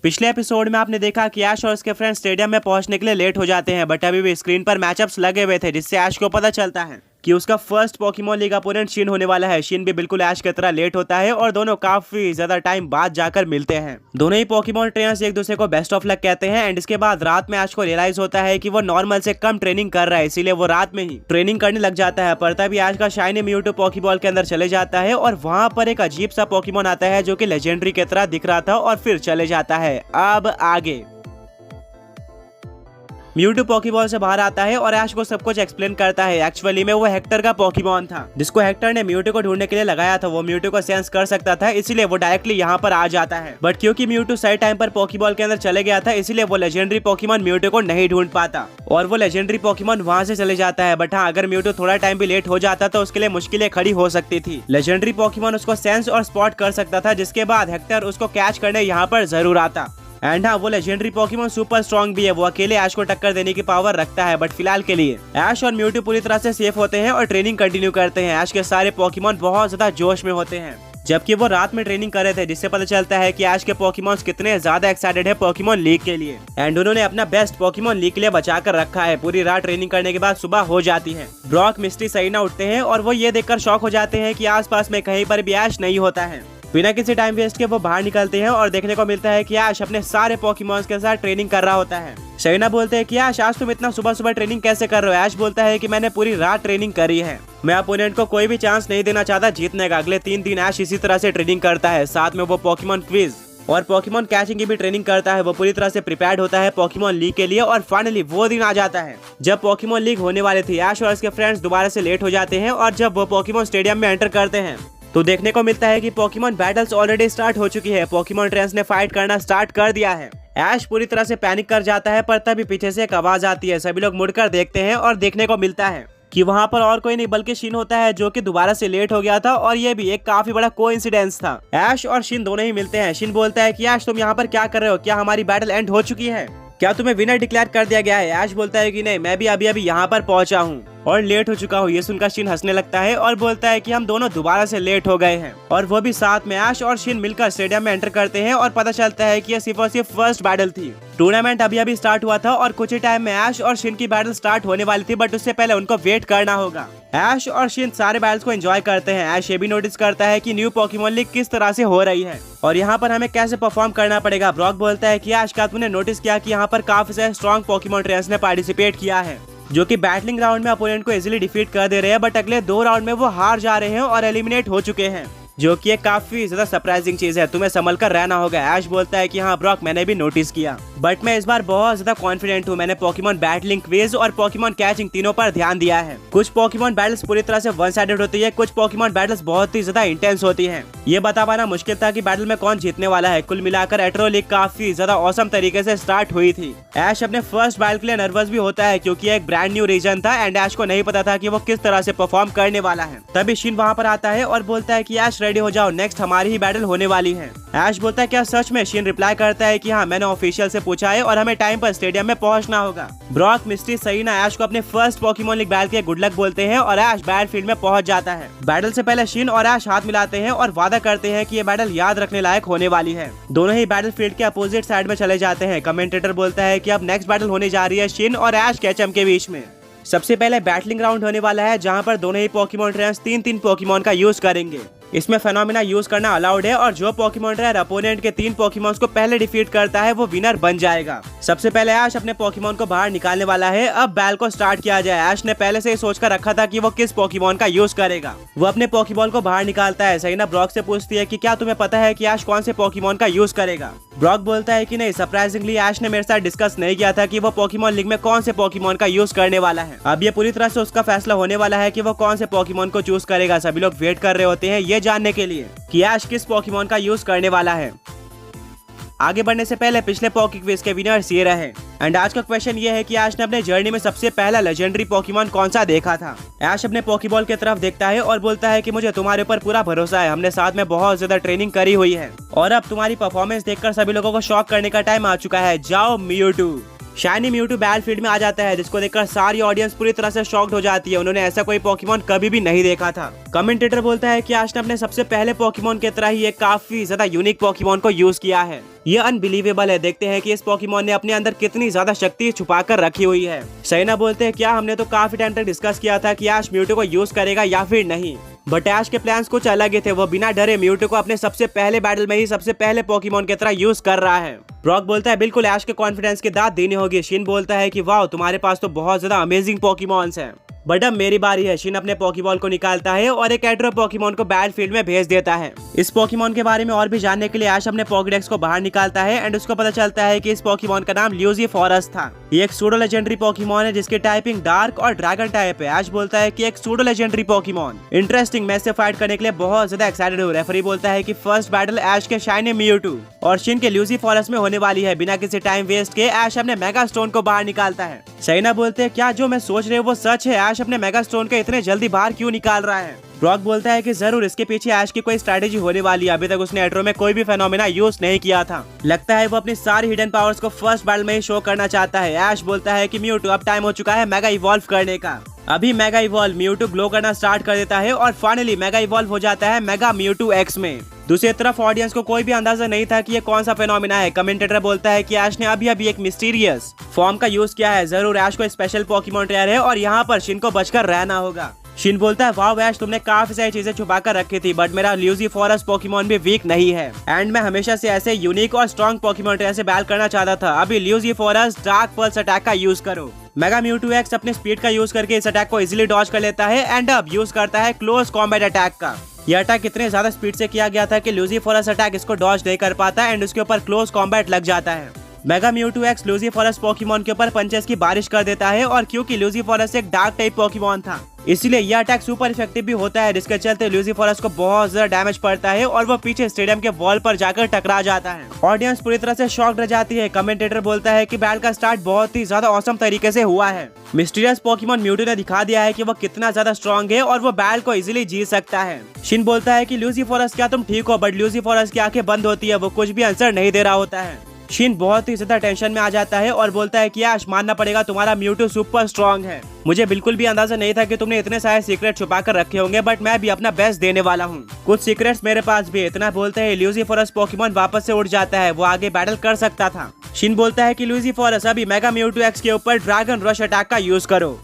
पिछले एपिसोड में आपने देखा कि ऐश और उसके फ्रेंड स्टेडियम में पहुंचने के लिए लेट हो जाते हैं, बट अभी भी स्क्रीन पर मैचअप्स लगे हुए थे, जिससे ऐश को पता चलता है कि उसका first Pokemon league opponent Shin होने वाला है। शिन भी बिल्कुल ऐश की तरह लेट होता है और दोनों काफी ज्यादा टाइम बाद जाकर मिलते हैं। दोनों ही पोकेमॉन ट्रेनर्स एक दूसरे को बेस्ट ऑफ लक कहते हैं एंड इसके बाद रात में ऐश को रियलाइज होता है कि वो नॉर्मल से कम ट्रेनिंग कर रहा है, इसीलिए वो रात में ही ट्रेनिंग करने लग जाता है। पर तभी ऐश का शाइनी म्यूटू पोकेबॉल के अंदर चले जाता है और वहाँ पर एक अजीब सा पोकेमॉन आता है जो कि लेजेंडरी की तरह दिख रहा था और फिर चले जाता है। अब आगे म्यूटू पोकेबॉल से बाहर आता है और ऐश को सब कुछ एक्सप्लेन करता है। एक्चुअली में वो हेक्टर का पोकेमॉन था जिसको हेक्टर ने म्यूटू को ढूंढने के लिए लगाया था। वो म्यूटू को सेंस कर सकता था, इसीलिए वो डायरेक्टली यहाँ पर आ जाता है। बट क्योंकि म्यूटू सही टाइम पर पोकेबॉल के अंदर चले गया था, इसीलिए वो लेजेंडरी पोकेमॉन म्यूटू को नहीं ढूंढ पाता और वो लेजेंडरी पोकेमॉन वहाँ से चले जाता है। बट हाँ, अगर म्यूटू थोड़ा टाइम भी लेट हो जाता तो उसके लिए मुश्किलें खड़ी हो सकती थी। लेजेंडरी पोकेमॉन उसको सेंस और स्पॉट कर सकता था, जिसके बाद हेक्टर उसको कैच करने यहाँ पर जरूर आता। एंड हाँ, वो लेजेंडरी पोकेमॉन सुपर स्ट्रॉन्ग भी है, वो अकेले ऐश को टक्कर देने की पावर रखता है। बट फिलहाल के लिए ऐश और म्यूटू पूरी तरह से सेफ होते हैं और ट्रेनिंग कंटिन्यू करते हैं। ऐश के सारे पोकेमॉन बहुत ज्यादा जोश में होते हैं, जबकि वो रात में ट्रेनिंग कर रहे थे, जिससे पता चलता है कि ऐश के पोकेमॉन्स कितने ज्यादा एक्साइटेड है पोकेमॉन लीग के लिए एंड उन्होंने अपना बेस्ट पोकेमॉन लीग के लिए बचा कर रखा है। पूरी रात ट्रेनिंग करने के बाद सुबह हो जाती है। ब्रॉक, मिस्टी, सईना उठते हैं और वो ये देखकर शॉक हो जाते हैं कि आसपास में कहीं पर भी ऐश नहीं होता है। बिना किसी टाइम वेस्ट के वो बाहर निकलते हैं और देखने को मिलता है कि ऐश अपने सारे पोकेमॉन्स के साथ ट्रेनिंग कर रहा होता है। सईना बोलते हैं कि ऐश, आज तुम इतना सुबह सुबह ट्रेनिंग कैसे कर रहे हो? ऐश बोलता है कि मैंने पूरी रात ट्रेनिंग करी है, मैं अपोनेंट को कोई भी चांस नहीं देना चाहता जीतने का। अगले 3 दिन ऐश इसी तरह से ट्रेनिंग करता है, साथ में वो पोकेमॉन क्विज और पोकेमॉन कैचिंग की भी ट्रेनिंग करता है। वो पूरी तरह से प्रिपेयर्ड होता है पोकेमॉन लीग के लिए और फाइनली वो दिन आ जाता है जब पोकेमॉन लीग होने वाली थी। ऐश और उसके फ्रेंड्स दोबारा से लेट हो जाते हैं और जब वो पोकेमॉन स्टेडियम में एंटर करते हैं तो देखने को मिलता है कि पोकेमॉन बैटल्स ऑलरेडी स्टार्ट हो चुकी है। पोकेमॉन ट्रेनर्स ने फाइट करना स्टार्ट कर दिया है। ऐश पूरी तरह से पैनिक कर जाता है, पर तभी पीछे से एक आवाज आती है। सभी लोग मुड़कर देखते हैं और देखने को मिलता है कि वहाँ पर और कोई नहीं बल्कि शिन होता है, जो कि दोबारा से लेट हो गया था और ये भी एक काफी बड़ा कोइंसिडेंस था। ऐश और शिन दोनों ही मिलते हैं। शिन बोलता है कि ऐश, तुम यहाँ पर क्या कर रहे हो? क्या हमारी बैटल एंड हो चुकी है? क्या तुम्हें विनर डिक्लेयर कर दिया गया है? ऐश बोलता है कि नहीं, मैं भी अभी यहाँ पर पहुंचा हूँ और लेट हो चुका हूँ। ये सुनकर शिन हंसने लगता है और बोलता है कि हम दोनों दोबारा से लेट हो गए हैं, और वो भी साथ में। ऐश और शिन मिलकर स्टेडियम में एंटर करते हैं और पता चलता है कि ये सिर्फ और सिर्फ फर्स्ट बैटल थी। टूर्नामेंट अभी स्टार्ट हुआ था और कुछ ही टाइम में ऐश और शिन की बैटल स्टार्ट होने वाली थी, बट उससे पहले उनको वेट करना होगा। ऐश और शिन सारे बैटल्स को एंजॉय करते हैं। ऐश ये भी नोटिस करता है कि न्यू पोकेमॉन लीग किस तरह से हो रही है और यहाँ पर हमें कैसे परफॉर्म करना पड़ेगा। ब्रॉक बोलता है कि ऐश, क्या तुमने नोटिस किया कि यहाँ पर काफी सारे स्ट्रॉन्ग पोकेमॉन ट्रेनर्स ने पार्टिसिपेट किया है, जो कि बैटलिंग राउंड में अपोनेंट को इजीली डिफीट कर दे रहे हैं, बट अगले 2 राउंड में वो हार जा रहे हैं और एलिमिनेट हो चुके हैं, जो कि एक काफी ज्यादा सरप्राइजिंग चीज है। तुम्हें संभल कर रहना होगा। ऐश बोलता है कि हाँ ब्रॉक, मैंने भी नोटिस किया, बट मैं इस बार बहुत ज्यादा कॉन्फिडेंट हूँ। मैंने पोकेमॉन बैटलिंग, क्विज और पोकेमॉन कैचिंग तीनों पर ध्यान दिया है। कुछ पोकेमॉन बैटल्स पूरी तरह से वन साइडेड होती है, कुछ पोकेमॉन बैटल्स बहुत ही ज्यादा इंटेंस होती है। ये बता पाना मुश्किल था कि बैटल में कौन जीतने वाला है। कुल मिलाकर एट्रो लीग काफी ज्यादा औसम तरीके से स्टार्ट हुई थी। ऐश अपने फर्स्ट बैटल के लिए नर्वस भी होता है, क्योंकि एक ब्रांड न्यू रीजन था एंड ऐश को नहीं पता था कि वो किस तरह से परफॉर्म करने वाला है। तभी शिन वहाँ पर आता है और बोलता है कि ऐश, रेडी हो जाओ, नेक्स्ट हमारी ही बैटल होने वाली है। ऐश बोलता है क्या सच में? शिन रिप्लाई करता है कि हाँ, मैंने ऑफिशियल से पूछा है और हमें टाइम पर स्टेडियम में पहुंचना होगा। ब्रॉक, मिस्टी, सईना ऐश को अपने फर्स्ट पोकेमॉन लीग बैटल के गुड लक बोलते हैं और ऐश बैटल फील्ड में पहुंच जाता है। बैटल से पहले शिन और ऐश हाथ मिलाते हैं और वादा करते हैं कि ये बैटल याद रखने लायक होने वाली है। दोनों ही बैटल फील्ड के अपोजिट साइड में चले जाते हैं। कमेंटेटर बोलता है कि अब नेक्स्ट बैटल होने जा रही है शिन और ऐश कैचम के बीच में। सबसे पहले बैटलिंग राउंड होने वाला है, जहां पर दोनों ही पोकेमॉन ट्रेनर्स 3-3 पोकेमॉन का यूज करेंगे। इसमें फेनोमेना यूज करना अलाउड है और जो पोकेमॉन ट्रेनर अपोनेंट के 3 पोकेमॉन्स को पहले डिफीट करता है वो विनर बन जाएगा। सबसे पहले ऐश अपने पोकेमॉन को बाहर निकालने वाला है। अब बैल को स्टार्ट किया जाए। ऐश ने पहले से ही सोच कर रखा था कि वो किस पोकेमॉन का यूज करेगा। वो अपने पोकेबॉल को बाहर निकालता है। सईना ब्रॉक से पूछती है कि क्या तुम्हें पता है कि ऐश कौन से पोकेमॉन का यूज करेगा? ब्रॉक बोलता है कि नहीं, सरप्राइजिंगली ऐश ने मेरे साथ डिस्कस नहीं किया था कि वो पोकेमॉन लीग में कौन से पोकेमॉन का यूज करने वाला है। अब ये पूरी तरह से उसका फैसला होने वाला है कि वो कौन से पोकेमॉन को चूज करेगा। सभी लोग वेट कर रहे होते हैं ये जानने के लिए कि ऐश किस पोकेमॉन का यूज करने वाला है। आगे बढ़ने से पहले पिछले पोके क्विज के विनर्स ये रहे एंड आज का क्वेश्चन ये है कि ऐश ने अपने जर्नी में सबसे पहला लेजेंडरी पोकेमॉन कौन सा देखा था। ऐश अपने पोकेबॉल की तरफ देखता है और बोलता है कि मुझे तुम्हारे ऊपर पूरा भरोसा है, हमने साथ में बहुत ज्यादा ट्रेनिंग करी हुई है और अब तुम्हारी परफॉर्मेंस देखकर सभी लोगों को शॉक करने का टाइम आ चुका है। जाओ म्यूटू। शाइनी म्यूटू बैटलफील्ड में आ जाता है, जिसको देखकर सारी ऑडियंस पूरी तरह से शॉक्ड हो जाती है। उन्होंने ऐसा कोई पोकेमॉन कभी भी नहीं देखा था। कमेंटेटर बोलता है कि ऐश ने अपने सबसे पहले पोकेमॉन की तरह ही एक काफी ज्यादा यूनिक पोकेमॉन को यूज किया है। ये अनबिलीवेबल है। देखते हैं कि इस पोकेमॉन ने अपने अंदर कितनी ज्यादा शक्ति छुपा कर रखी हुई है। सैना बोलते हैं क्या हमने तो काफी टाइम तक डिस्कस किया था कि ऐश म्यूटो को यूज करेगा या फिर नहीं, बट ऐश के प्लान्स कुछ अलग ही थे। वो बिना डरे म्यूटो को अपने सबसे पहले बैटल में ही सबसे पहले पोकेमॉन की तरह यूज कर रहा है। ब्रॉक बोलता है बिल्कुल ऐश के कॉन्फिडेंस की दाद देनी होगी। शिन बोलता है कि वाह तुम्हारे पास तो बहुत ज्यादा अमेजिंग पोकेमॉन्स हैं। बट अब मेरी बारी है। शिन अपने पोकेबॉल को निकालता है और एक एड्रो पोकेमॉन को बैटलफील्ड में भेज देता है। इस पोकेमॉन के बारे में और भी जानने के लिए ऐश अपने पोकेडेक्स को बाहर निकालता है एंड उसको पता चलता है कि इस पोकेमॉन का नाम ल्यूजीफोरस था। ये एक सूडो लेजेंडरी पोकेमॉन है जिसकी टाइपिंग डार्क और ड्रैगन टाइप है। ऐश बोलता है कि एक सूडो लेजेंडरी पोकेमॉन इंटरेस्टिंग, मैं इससे फाइट करने के लिए बहुत ज्यादा एक्साइटेड हूँ। रेफरी बोलता है कि फर्स्ट बैटल ऐश के शाइनी म्यूटू और शिन के ल्यूजीफोरस में होने वाली है। बिना किसी टाइम वेस्ट के ऐश अपने मेगा स्टोन को बाहर निकालता है। सैना बोलते हैं क्या जो मैं सोच रहे वो सच है? ऐश अपने मेगा स्टोन को इतने जल्दी बाहर क्यों निकाल रहा है? ब्रॉक बोलता है कि जरूर इसके पीछे ऐश की कोई स्ट्रैटेजी होने वाली है। अभी तक उसने एड्रो में कोई भी फेनोमेना यूज नहीं किया था। लगता है वो अपनी सारी हिडन पावर्स को फर्स्ट बैटल में ही शो करना चाहता है। ऐश बोलता है कि म्यूटू अब टाइम हो चुका है मेगा इवॉल्व करने का। अभी मेगा इवॉल्व म्यूटू ग्लो करना स्टार्ट कर देता है और फाइनली मेगा इवॉल्व हो जाता है मेगा म्यूटू एक्स में। दूसरी तरफ ऑडियंस को कोई भी अंदाजा नहीं था कि ये कौन सा फेनोमेना है। कमेंटेटर बोलता है कि ऐश ने अभी एक मिस्टीरियस फॉर्म का यूज किया है। जरूर ऐश को स्पेशल पोकेमॉन ट्रेयर है और यहाँ पर शिन को बचकर रहना होगा। शिन बोलता है वाह ऐश तुमने काफी सारी चीजें छुपा कर रखी थी, बट मेरा ल्यूजीफोरस पोकेमॉन भी वीक नहीं है एंड मैं हमेशा से ऐसे यूनिक और स्ट्रॉन्ग पोकेमॉन ट्रेयर से बैटल करना चाहता था। अभी ल्यूजीफोरस डार्क पल्स अटैक का यूज करो। मेगा म्यूटू एक्स अपने स्पीड का यूज करके इस अटैक को इजीली डॉज कर लेता है एंड अब यूज करता है क्लोज कॉम्बैट अटैक का। यह अटैक इतने ज्यादा स्पीड से किया गया था कि ल्यूजीफोरस अटैक इसको डॉज नहीं कर पाता एंड उसके ऊपर क्लोज कॉम्बैट लग जाता है। मेगा म्यूटू एक्स ल्यूजीफोरस पोकेमॉन के ऊपर पंचेस की बारिश कर देता है और क्योंकि ल्यूजीफोरस एक डार्क टाइप पोकेमॉन था इसलिए यह अटैक सुपर इफेक्टिव भी होता है, जिसके चलते ल्यूजीफोरस को बहुत ज्यादा डैमेज पड़ता है और वो पीछे स्टेडियम के वॉल पर जाकर टकरा जाता है। ऑडियंस पूरी तरह से शॉक्ड रह जाती है। कमेंटेटर बोलता है कि बैटल का स्टार्ट बहुत ही ज्यादा औसम तरीके से हुआ है। मिस्टीरियस पोकेमॉन म्यूटू ने दिखा दिया है कि वो कितना ज्यादा स्ट्रॉन्ग है और वो बैटल को इजीली जीत सकता है। शिन बोलता है कि ल्यूजीफोरस क्या तुम ठीक हो? बट ल्यूजीफोरस की आंखें बंद होती है, वो कुछ भी आंसर नहीं दे रहा होता है। शिन बहुत ही ज्यादा टेंशन में आ जाता है और बोलता है कि ऐश मानना पड़ेगा तुम्हारा म्यूटू सुपर स्ट्रॉन्ग है। मुझे बिल्कुल भी अंदाजा नहीं था कि तुमने इतने सारे सीक्रेट छुपा कर रखे होंगे, बट मैं भी अपना बेस्ट देने वाला हूँ। कुछ सीक्रेट्स मेरे पास भी। इतना बोलते हैं ल्यूजीफोरस पोकेमॉन वापस से उड़ जाता है, वो आगे बैटल कर सकता था। शिन बोलता है कि ल्यूजीफोरस अभी मेगा म्यूटू एक्स के ऊपर ड्रैगन रश अटैक का यूज करो।